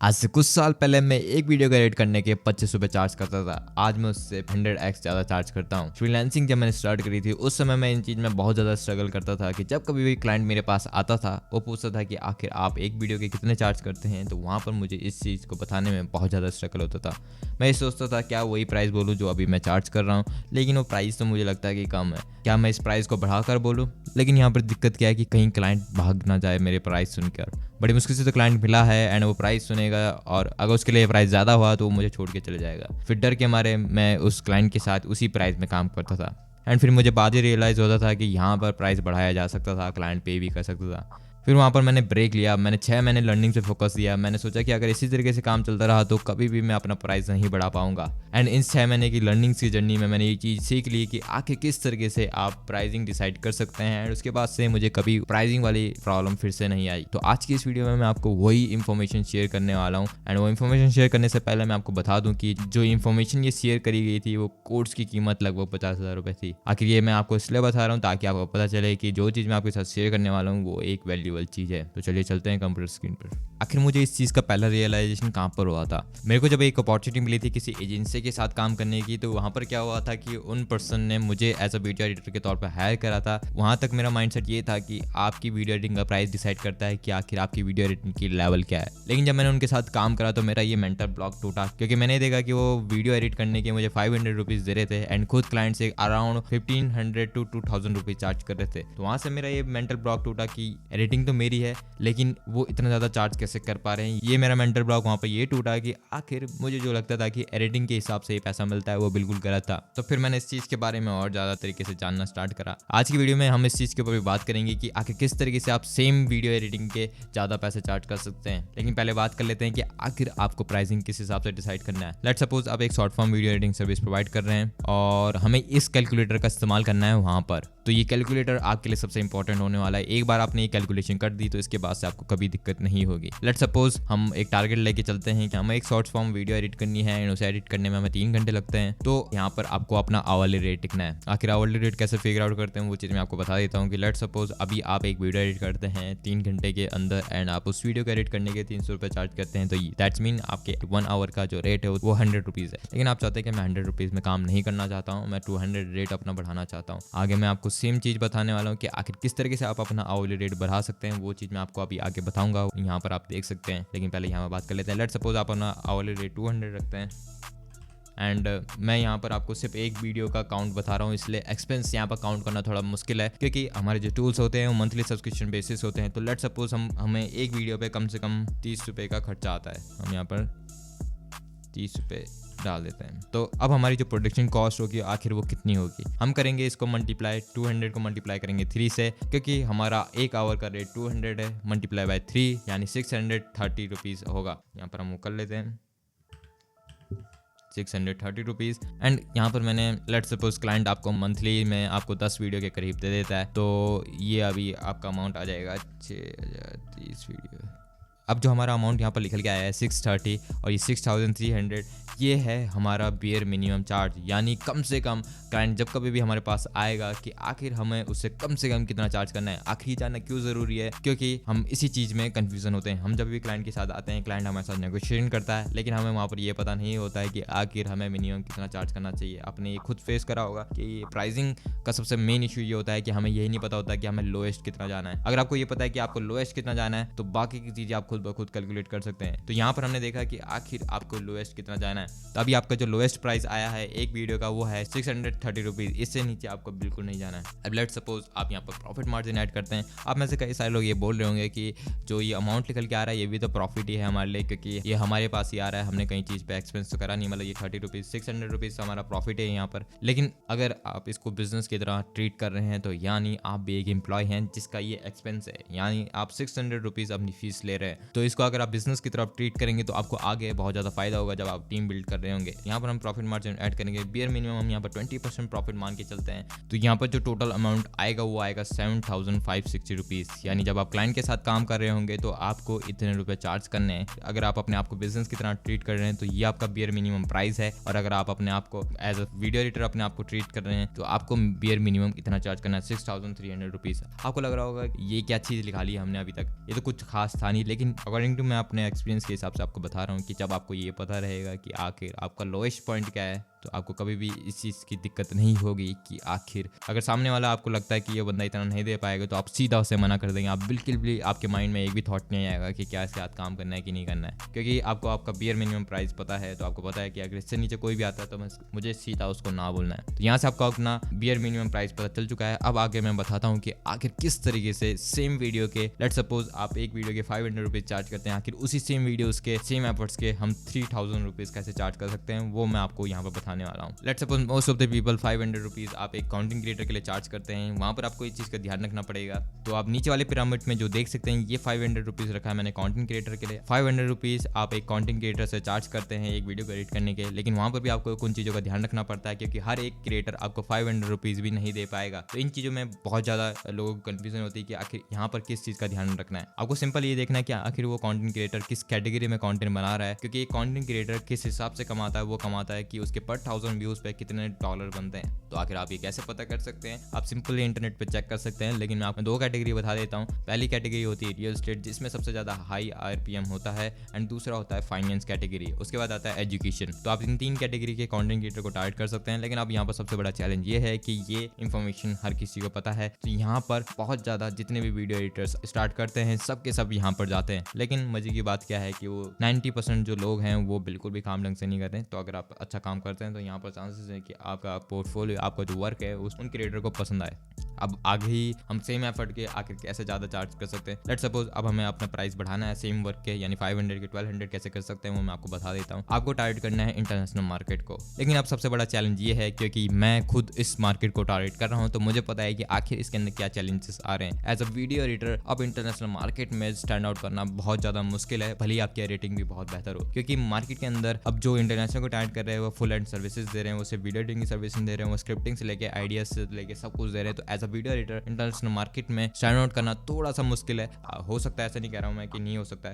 आज से कुछ साल पहले मैं एक वीडियो का एडिट करने के 25 रुपये चार्ज करता था। आज मैं उससे 100x ज़्यादा चार्ज करता हूँ। फ्रीलांसिंग जब मैंने स्टार्ट करी थी उस समय मैं इन चीज़ में बहुत ज़्यादा स्ट्रगल करता था कि जब कभी भी क्लाइंट मेरे पास आता था वो पूछता था कि आखिर आप एक वीडियो के कितने चार्ज करते हैं, तो वहाँ पर मुझे इस चीज़ को बताने में बहुत ज़्यादा स्ट्रगल होता था। मैं ये सोचता था क्या वही प्राइस बोलूँ जो अभी मैं चार्ज कर रहा हूँ, लेकिन वो प्राइस तो मुझे लगता है कि कम है। क्या मैं इस प्राइस को बढ़ाकर बोलूँ? लेकिन यहाँ पर दिक्कत क्या है कि कहीं क्लाइंट भाग ना जाए मेरे प्राइस सुनकर। बड़ी मुश्किल से तो क्लाइंट मिला है एंड वो प्राइस सुनेगा और अगर उसके लिए प्राइस ज़्यादा हुआ तो वो मुझे छोड़ के चले जाएगा। फिर डर के मारे मैं उस क्लाइंट के साथ उसी प्राइस में काम करता था एंड फिर मुझे बाद ही रियलाइज़ होता था कि यहाँ पर प्राइस बढ़ाया जा सकता था, क्लाइंट पे भी कर सकता था। फिर वहाँ पर मैंने ब्रेक लिया। मैंने 6 महीने लर्निंग पे फोकस दिया। मैंने सोचा कि अगर इसी तरीके से काम चलता रहा तो कभी भी मैं अपना प्राइस नहीं बढ़ा पाऊंगा। एंड इन 6 महीने की लर्निंग की जर्नी में मैंने ये चीज़ सीख ली कि आखिर किस तरीके से आप प्राइसिंग डिसाइड कर सकते हैं एंड उसके बाद से मुझे कभी प्राइसिंग वाली प्रॉब्लम फिर से नहीं आई। तो आज की इस वीडियो में मैं आपको वही इन्फॉर्मेशन शेयर करने वाला हूँ एंड वो इन्फॉर्मेशन शेयर करने से पहले मैं आपको बता दूँ कि जो इन्फॉर्मेशन ये शेयर करी गई थी वो कोर्स की कीमत लगभग 50,000 रुपये थी। आखिर ये मैं आपको इसलिए बता रहा हूँ ताकि आपको पता चले कि जो चीज़ मैं आपके साथ शेयर करने वाला हूँ वो एक वैल्यूएबल चीज़ है। तो चलिए चलते हैं कंप्यूटर स्क्रीन पर। आखिर मुझे इस चीज़ का पहला रियलाइजेशन कहाँ पर हुआ था? मेरे को जब एक अपॉर्चुनिटी मिली थी किसी एजेंसी के साथ काम करने की, तो वहाँ पर क्या हुआ था कि उन पर्सन ने मुझे एज अ वीडियो एडिटर के तौर पर हायर करा था। वहाँ तक मेरा माइंडसेट ये था कि आपकी वीडियो एडिटिंग का प्राइस डिसाइड करता है कि आखिर आपकी वीडियो एडिटिंग की लेवल क्या है। लेकिन जब मैंने उनके साथ काम करा तो मेरा ये मेंटल ब्लॉक टूटा, क्योंकि मैंने देखा कि वो वीडियो एडिट करने के मुझे 500 रुपीज़ दे रहे थे एंड खुद क्लाइंट से अराउंड 1500 to 2000 रुपीज़ चार्ज कर रहे थे। तो वहाँ से मेरा ये मेंटल ब्लॉक टूटा कि एडिटिंग तो मेरी है लेकिन वो इतना ज़्यादा चार्ज कैसे कर पा रहे हैं। ये मेरा मेंटल ब्लॉक वहाँ पर ये टूटा कि आखिर मुझे जो लगता था कि एडिटिंग के हिसाब से ये पैसा मिलता है वो बिल्कुल गलत था। तो फिर मैंने इस चीज़ के बारे में और ज़्यादा तरीके से जानना स्टार्ट करा। आज की वीडियो में हम इस चीज़ के ऊपर भी बात करेंगे कि आखिर किस तरीके से आप सेम वीडियो एडिटिंग के ज़्यादा पैसे चार्ज कर सकते हैं। लेकिन पहले बात कर लेते हैं कि आखिर आपको प्राइसिंग किस हिसाब से डिसाइड करना है। लेट्स सपोज आप एक short form video editing service provide कर रहे हैं और हमें इस कैलकुलेटर का इस्तेमाल करना है वहाँ पर। तो ये कैलकुलेटर आपके लिए सबसे इंपॉर्टेंट होने वाला है। एक बार आपने ये कैलकुलेशन कर दी तो इसके बाद से आपको कभी दिक्कत नहीं होगी। लेट्स सपोज हम एक टारगेट लेके चलते हैं कि हमें एक शॉर्ट फॉर्म वीडियो एडिट करनी है एंड उसे एडिट करने में हमें 3 घंटे लगते हैं। तो यहाँ पर आपको अपना आवर्ली रेट लिखना है। आखिर आवर्ली रेट कैसे फिगर आउट करते हैं वो चीज़ मैं आपको बता देता हूँ कि लेट्स सपोज अभी आप एक वीडियो एडिट करते हैं 3 घंटे के अंदर एंड आप उस वीडियो को एडिट करने के 300 रुपये चार्ज करते हैं। तो दैट्स मीन आपके 1 आवर का जो रेट है वो 100 रुपीज़ है। लेकिन आप चाहते हैं कि मैं 100 रुपीज़ में काम नहीं करना चाहता हूँ, मैं 200 रेट अपना बढ़ाना चाहता हूँ। आगे मैं आपको सेम चीज़ बताने वाला हूँ कि आखिर किस तरीके से आप अपना आवर्ली रेट बढ़ा सकते हैं। वो चीज़ मैं आपको अभी आगे बताऊंगा, यहाँ पर आप देख सकते हैं। लेकिन पहले यहाँ पर बात कर लेते हैं। लेट्स सपोज आप अपना आवर्ली रेट 200 रखते हैं एंड मैं यहाँ पर आपको सिर्फ एक वीडियो का काउंट बता रहा हूँ, इसलिए एक्सपेंस यहाँ पर काउंट करना थोड़ा मुश्किल है क्योंकि हमारे जो टूल्स होते हैं वो मंथली सब्सक्रिप्शन बेसिस होते हैं। तो लेट्स सपोज हमें एक वीडियो पे कम से कम 30 रुपये का खर्चा आता है। हम यहाँ पर 30 रुपये डाल देते हैं। तो अब हमारी जो प्रोडक्शन कॉस्ट होगी आखिर वो कितनी होगी? हम करेंगे इसको मल्टीप्लाई 200 को मल्टीप्लाई करेंगे 3 से, क्योंकि हमारा एक आवर का रेट 200 है, मल्टीप्लाई बाय 3 यानी 630 रुपीज़ होगा। यहाँ पर हम वो कर लेते हैं 630 रुपीज़। एंड यहाँ पर मैंने लेट सपोज क्लाइंट आपको मंथली में आपको 10 वीडियो के करीब दे देता है, तो ये अभी आपका अमाउंट आ जाएगा 6030 वीडियो। अब जो हमारा अमाउंट यहाँ पर निकल के आया है 630 और ये 6300, ये है हमारा बियर मिनिमम चार्ज। यानी कम से कम क्लाइंट जब कभी भी हमारे पास आएगा कि आखिर हमें उससे कम से कम कितना चार्ज करना है। आखिर जानना क्यों ज़रूरी है? क्योंकि हम इसी चीज़ में कन्फ्यूज़न होते हैं। हम जब भी क्लाइंट के साथ आते हैं, क्लाइंट हमारे साथ नेगोशिएशन करता है, लेकिन हमें वहाँ पर ये पता नहीं होता है कि आखिर हमें मिनिमम कितना चार्ज करना चाहिए। आपने ये खुद फेस करा होगा कि प्राइसिंग का सबसे मेन इशू ये होता है कि हमें यही नहीं पता होता कि हमें लोएस्ट कितना जाना है। अगर आपको ये पता है कि आपको लोएस्ट कितना जाना है तो बाकी की चीज़ें आप खुद ब खुद कैलकुलेट कर सकते हैं। तो यहाँ पर हमने देखा कि आखिर आपको लोएस्ट कितना जाना है। तो अभी आपका जो लोएस्ट प्राइस आया है एक वीडियो का वो है 630 रुपीज़। इससे नीचे आपको बिल्कुल नहीं जाना है। अब लेट्स सपोज आप यहाँ पर प्रॉफिट मार्जिन ऐड करते हैं। आप में से कई सारे लोग ये बोल रहे होंगे कि जो ये अमाउंट निकल के आ रहा है ये भी तो प्रॉफिट ही है हमारे लिए, क्योंकि ये हमारे पास ही आ रहा है, हमने कहीं चीज़ पे एक्सपेंस तो करा नहीं। मतलब ये 30 रुपीज़ 600 रुपीज़ हमारा प्रॉफिट है यहाँ पर। लेकिन अगर आप इसको बिजनेस की तरह ट्रीट कर रहे हैं तो यानी आप भी एक एम्प्लॉय हैं जिसका ये एक्सपेंस है, यानी आप 600 रुपीज़ अपनी फीस ले रहे हैं। तो इसको अगर आप बिजनेस की तरफ ट्रीट करेंगे तो आपको आगे बहुत ज़्यादा फायदा होगा जब आप टीम बिल्ड कर रहे होंगे। यहाँ पर हम प्रॉफिट मार्जिन ऐड करेंगे। बियर मिनिमम हम यहाँ पर 20% प्रॉफिट मान के चलते हैं। तो यहाँ पर जो टोटल अमाउंट आएगा वो आएगा 7560 रुपीज़। यानी जब आप क्लाइंट के साथ काम कर रहे होंगे तो आपको इतने रुपए चार्ज करने हैं। अगर आप अपने आप को बिजनेस की तरह ट्रीट कर रहे हैं तो ये आपका बियर मिनिमम प्राइस है, और अगर आप अपने आप को एज अ वीडियो एडिटर अपने आप को ट्रीट कर रहे हैं तो आपको बियर मिनिमम इतना चार्ज करना है 6300 रुपीज़। आपको लग रहा होगा ये क्या चीज़ लिखा ली हमने अभी तक, ये तो कुछ खास था नहीं। लेकिन अकॉर्डिंग टू मैं अपने एक्सपीरियंस के हिसाब से आपको बता रहा हूँ कि जब आपको ये पता रहेगा कि आखिर आपका लोएस्ट पॉइंट क्या है, तो आपको कभी भी इस चीज़ की दिक्कत नहीं होगी कि आखिर अगर सामने वाला आपको लगता है कि ये बंदा इतना नहीं दे पाएगा तो आप सीधा उसे मना कर देंगे। आप बिल्कुल भी आपके माइंड में एक भी थॉट नहीं आएगा कि क्या इसके साथ काम करना है कि नहीं करना है, क्योंकि आपको आपका बियर मिनिमम प्राइस पता है। तो आपको पता है कि अगर इससे नीचे कोई भी आता है तो मुझे सीधा उसको ना बोलना है। तो यहाँ से आपको अपना बियर मिनिमम प्राइस पता चल चुका है। अब आगे मैं बताता हूँ कि आखिर किस तरीके से सेम वीडियो के, लेट्स सपोज आप एक वीडियो के 500 रुपीज़ चार्ज करते हैं, आखिर उसी सेम वीडियोज़ के सेम एफर्ट्स के हम 3000 रुपीज़ कैसे चार्ज कर सकते हैं, वो मैं आपको यहाँ पर बताने वाला हूँ। Let's suppose most of the people 500 rupees आप एक कंटेंट क्रिएटर के लिए चार्ज करते हैं, वहाँ पर आपको इस चीज़ का ध्यान रखना पड़ेगा। तो आप नीचे वाले पिरामिड में जो देख सकते हैं, ये 500 रुपीज़ रखा है मैंने कंटेंट क्रिएटर के लिए। 500 रुपीज़ आप एक कंटेंट क्रिएटर से चार्ज करते हैं एक वीडियो को एडिट करने के, लेकिन वहाँ पर भी आपको कुछ चीज़ों का ध्यान रखना पड़ता है, क्योंकि हर एक क्रिएटर आपको 500 रुपीज़ भी नहीं दे पाएगा। तो इन चीज़ों में बहुत ज़्यादा लोगों को कन्फ्यूजन होती है कि आखिर यहाँ पर किस चीज़ का ध्यान रखना है। आपको सिंपल ये देखना है कि आखिर वो कंटेंट क्रिएटर किस कैटेगरी में कंटेंट बना रहा है, क्योंकि एक कंटेंट क्रिएटर किस हिसाब से कमाता है, वो कमाता है कि उसके पर 1000 व्यूज़ पे कितने डॉलर बनते हैं। तो आखिर आप ये कैसे पता कर सकते हैं? आप सिंपली इंटरनेट पे चेक कर सकते हैं, लेकिन मैं आपको दो कैटेगरी बता देता हूँ। पहली कैटेगरी होती है रियल एस्टेट, जिसमें सबसे ज़्यादा हाई आरपीएम होता है, एंड दूसरा होता है फाइनेंस कैटेगरी, उसके बाद आता है एजुकेशन। तो आप इन तीन कैटेगरी के कंटेंट क्रिएटर को टारगेट कर सकते हैं, लेकिन अब यहाँ पर सबसे बड़ा चैलेंज ये है कि ये इन्फॉर्मेशन हर किसी को पता है। तो यहाँ पर बहुत ज़्यादा जितने भी वीडियो एडिटर्स स्टार्ट करते हैं सब के सब यहाँ पर जाते हैं, लेकिन मजे की बात क्या है कि वो 90% जो लोग हैं वो बिल्कुल भी काम ढंग से नहीं करते हैं। तो अगर आप अच्छा काम करते हैं तो यहाँ पर चांसेस है कि आपका पोर्टफोलियो, आपका जो वर्क है उन क्रिएटर को पसंद आए। अब आगे ही हम सेम एफर्ट के आखिर कैसे ज़्यादा चार्ज कर सकते हैं। लेट्स सपोज अब हमें अपना प्राइस बढ़ाना है सेम वर्क के, यानी 500 के 1200 कैसे कर सकते हैं वो मैं आपको बता देता हूँ। आपको टारगेट करना है इंटरनेशनल मार्केट को, लेकिन अब सबसे बड़ा चैलेंज ये है क्योंकि मैं खुद इस मार्केट को टारगेट कर रहा हूँ, तो मुझे पता है कि आखिर इसके अंदर क्या चैलेंजेस आ रहे हैं। एज अ वीडियो एडिटर अब इंटरनेशनल मार्केट में स्टैंड आउट करना बहुत ज़्यादा मुश्किल है, भले ही आपकी रेटिंग भी बहुत बेहतर हो, क्योंकि मार्केट के अंदर अब जो इंटरनेशनल को टारगेट कर रहे हैं वो फुल एंड सर्विसेज दे रहे हैं, वो सिर्फ वीडियो एडिटिंग की सर्विसेज दे रहे हैं, वो स्क्रिप्टिंग से लेके आइडियाज से लेके सब कुछ दे रहे हैं। तो as a video editor international market में स्टैंड आउट करना थोड़ा सा मुश्किल है। हो सकता है, ऐसा नहीं कह रहा हूँ मैं कि नहीं हो सकता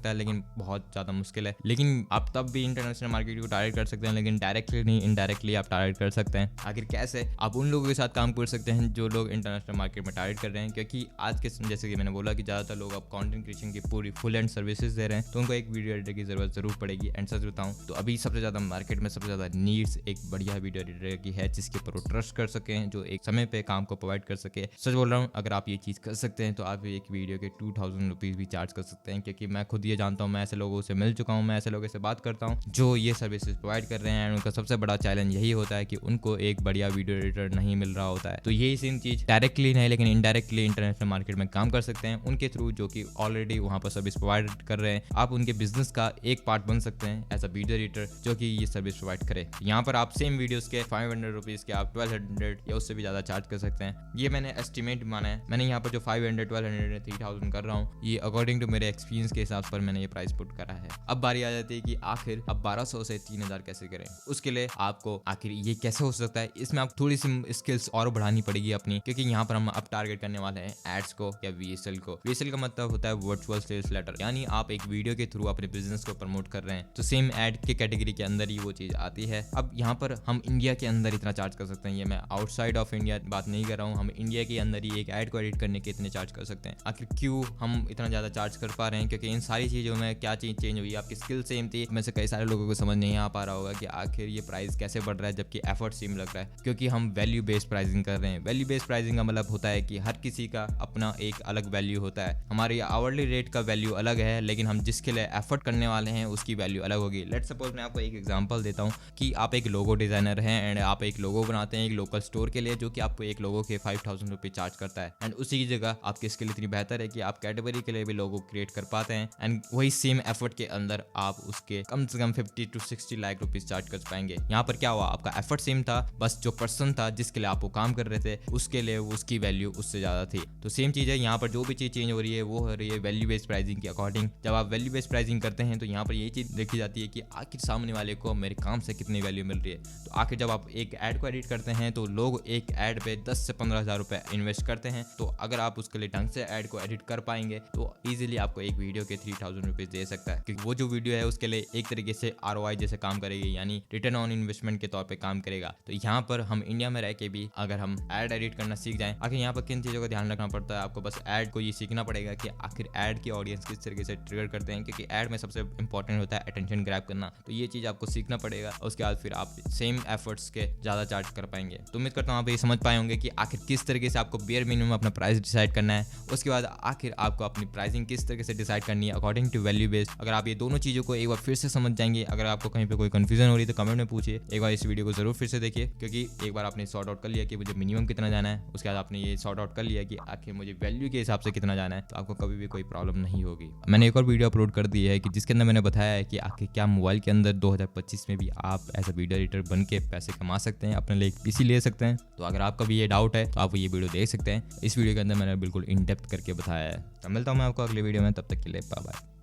है, लेकिन बहुत ज़्यादा मुश्किल है। लेकिन आप तब भी इंटरनेशनल मार्केट को टारगेट कर सकते हैं, लेकिन डायरेक्टली नहीं इनडायरेक्टली आप टारगेट कर सकते हैं। आखिर कैसे? आप उन लोगों के साथ काम कर सकते हैं जो लोग इंटरनेशनल मार्केट में टारगेट कर रहे हैं, क्योंकि आज के जैसे कि मैंने बोला कि ज़्यादातर लोग अब कंटेंट क्रिएशन की पूरी फुल एंड सर्विसेज दे रहे हैं, तो उनको एक वीडियो एडिटर की जरूरत जरूर पड़ेगी। एंड सच बताऊँ तो अभी सबसे ज़्यादा मार्केट में सबसे ज़्यादा नीड्स एक बढ़िया वीडियो एडिटर की है, जिसके ऊपर वो ट्रस्ट कर सकें, जो एक समय पे काम को प्रोवाइड कर सके। सच बोल रहा हूँ, अगर आप ये चीज़ कर सकते हैं तो आप एक वीडियो के 2000 रुपीज़ भी चार्ज कर सकते हैं, क्योंकि मैं खुद ये जानता हूँ, मैं ऐसे लोगों से मिल चुका हूँ, मैं ऐसे लोगों से बात करता हूँ जो ये सर्विसेज प्रोवाइड कर रहे हैं, उनका सबसे बड़ा चैलेंज यही होता है कि उनको एक बढ़िया वीडियो एडिटर नहीं मिल रहा होता है। तो यही सेम चीज़ डायरेक्टली नहीं लेकिन इनडायरेक्टली इंटरनेशनल मार्केट में काम कर सकते हैं उनके थ्रू, जो कि ऑलरेडी वहाँ पर सर्विस प्रोवाइड कर रहे हैं। आप उनके बिजनेस का एक पार्ट बन सकते हैं एज अ वीडियो एडिटर जो कि ये सर्विस प्रोवाइड करे। यहाँ पर आप सेम वीडियोस के 500 रुपीज़ के आप 1200 या उससे भी ज़्यादा चार्ज कर सकते हैं। ये मैंने एस्टिमेट माना है, मैंने यहाँ पर जो 500, 1200, 3000 कर रहा हूँ, ये अकॉर्डिंग टू मेरे एक्सपीरियंस के हिसाब पर मैंने ये प्राइस पुट करा है। अब बारी आ जाती है कि आखिर अब 1200 से 3000 कैसे करें। उसके लिए आपको आखिर ये कैसे हो सकता है, इसमें आप थोड़ी सी स्किल्स और बढ़ानी पड़ेगी अपनी, क्योंकि यहाँ पर हम अब टारगेट करने वाले हैं एड्स को या VSL को। VSL का मतलब होता है वर्चुअल सेल्स लेटर, यानी आप एक वीडियो के थ्रू अपने बिजनेस को प्रमोट कर रहे हैं, तो सेम एड के कैटेगरी के अंदर ही वो चीज आती है। अब यहाँ पर हम इंडिया के अंदर इतना चार्ज कर सकते हैं, ये मैं आउटसाइड ऑफ इंडिया बात नहीं कर रहा हूँ, हम इंडिया के अंदर ही एक एड को एडिट करने के इतने चार्ज कर सकते हैं। आखिर क्यों हम इतना ज़्यादा चार्ज कर पा रहे हैं? क्योंकि इन सारी चीज़ों में क्या चीज़ चेंज हुई, आपकी स्किल सेम थी, में से कई सारे लोगों को समझ नहीं आ पा रहा होगा कि आखिर ये प्राइस कैसे बढ़ रहा है जबकि एफर्ट सेम लग रहा है, क्योंकि हम वैल्यू बेस्ड प्राइसिंग कर रहे हैं। वैल्यू बेस्ड प्राइसिंग का मतलब होता है कि हर किसी का अपना एक अलग वैल्यू होता है। हमारी आवरली रेट का वैल्यू अलग है, लेकिन हम जिसके लिए एफर्ट करने वाले हैं उसकी वैल्यू अलग होगी। लेट्स सपोज मैं आपको एक एग्जांपल देता हूँ कि आप एक लोगो डिजाइनर हैं एंड आप एक लोगो बनाते हैं एक लोकल स्टोर के लिए, जो कि आपको एक लोगो के 5000 रुपये चार्ज करता है, एंड उसी की जगह आपकी स्किल इतनी बेहतर है कि आप कैटेगरी के लिए भी लोगो क्रिएट कर पाते हैं, एंड वही सेम एफर्ट के अंदर आप उसके कम से कम 50 to 60 लाख रुपीज चार्ज कर पाएंगे। यहाँ पर क्या हुआ, आपका एफर्ट सेम था, बस जो पर्सन था जिसके लिए आप वो काम कर रहे थे उसके लिए उसकी वैल्यू उससे ज्यादा थी। तो सेम चीज है, यहाँ पर जो भी चीज चेंज हो रही है वो हो रही है वैल्यू बेस्ड प्राइसिंग के अकॉर्डिंग। जब आप वैल्यू बेस्ड प्राइसिंग करते हैं तो यहाँ पर यही चीज देखी जाती है कि आखिर सामने वाले को मेरे काम से कितनी वैल्यू मिल रही है। तो आखिर जब आप एक ऐड को एडिट करते हैं तो लोग एक ऐड पे 10 से 15 15,000 रुपए इन्वेस्ट करते हैं, तो अगर आप उसके लिए ढंग से ऐड को एडिट कर पाएंगे तो इजीली आपको एक वीडियो के 3000 रुपीज दे सकता है, क्योंकि वो जो वीडियो है उसके लिए एक तरीके से ROI जैसे काम करेगी, यानी रिटर्न ऑन इन्वेस्टमेंट के तौर पे काम करेगा। तो यहाँ पर हम इंडिया में रह के भी अगर हम ऐड एडिट करना सीख जाएं, आखिर यहाँ पर किन चीज़ों का ध्यान रखना पड़ता है, आपको बस ऐड को ये सीखना पड़ेगा कि आखिर ऐड की ऑडियंस किस तरीके से ट्रिगर करते हैं, क्योंकि ऐड में सबसे इंपॉर्टेंट होता है अटेंशन ग्रैब करना। तो ये चीज़ आपको सीखना पड़ेगा, उसके बाद फिर आप सेम एफर्ट्स के ज़्यादा चार्ज कर पाएंगे। तो उम्मीद करता हूँ आप ये समझ पाए होंगे कि आखिर किस तरीके से आपको बेयर मिनिमम अपना प्राइस डिसाइड करना है, उसके बाद आखिर आपको अपनी प्राइसिंग किस तरीके से डिसाइड करनी है अकॉर्डिंग टू वैल्यू बेस्ड। अगर आप ये दोनों चीज़ों को एक बार फिर से समझ जाएंगे, अगर आपको कहीं पे कोई कंफ्यूजन हो रही है तो कमेंट में पूछिए, एक बार इस वीडियो को जरूर फिर से देखिए, क्योंकि एक बार आपने सॉर्ट आउट कर लिया कि मुझे मिनिमम कितना जाना है, उसके बाद आपने ये सॉर्ट आउट कर लिया कि आखिर मुझे वैल्यू के हिसाब से कितना जाना है, तो आपको कभी भी कोई प्रॉब्लम नहीं होगी। मैंने एक और वीडियो अपलोड कर दी है कि जिसके अंदर मैंने बताया है कि आखिर क्या मोबाइल के अंदर 2025 में भी आप एज अ वीडियो एडिटर बन के पैसे कमा सकते हैं, अपने लिए एक PC ले सकते हैं। तो अगर आपका भी ये डाउट है तो आप ये वीडियो देख सकते हैं। इस वीडियो के अंदर मैंने बिल्कुल इन डेप्थ करके बताया है। तो मिलता हूँ मैं आपको अगले वीडियो में, तब तक के लिए बाय बाय।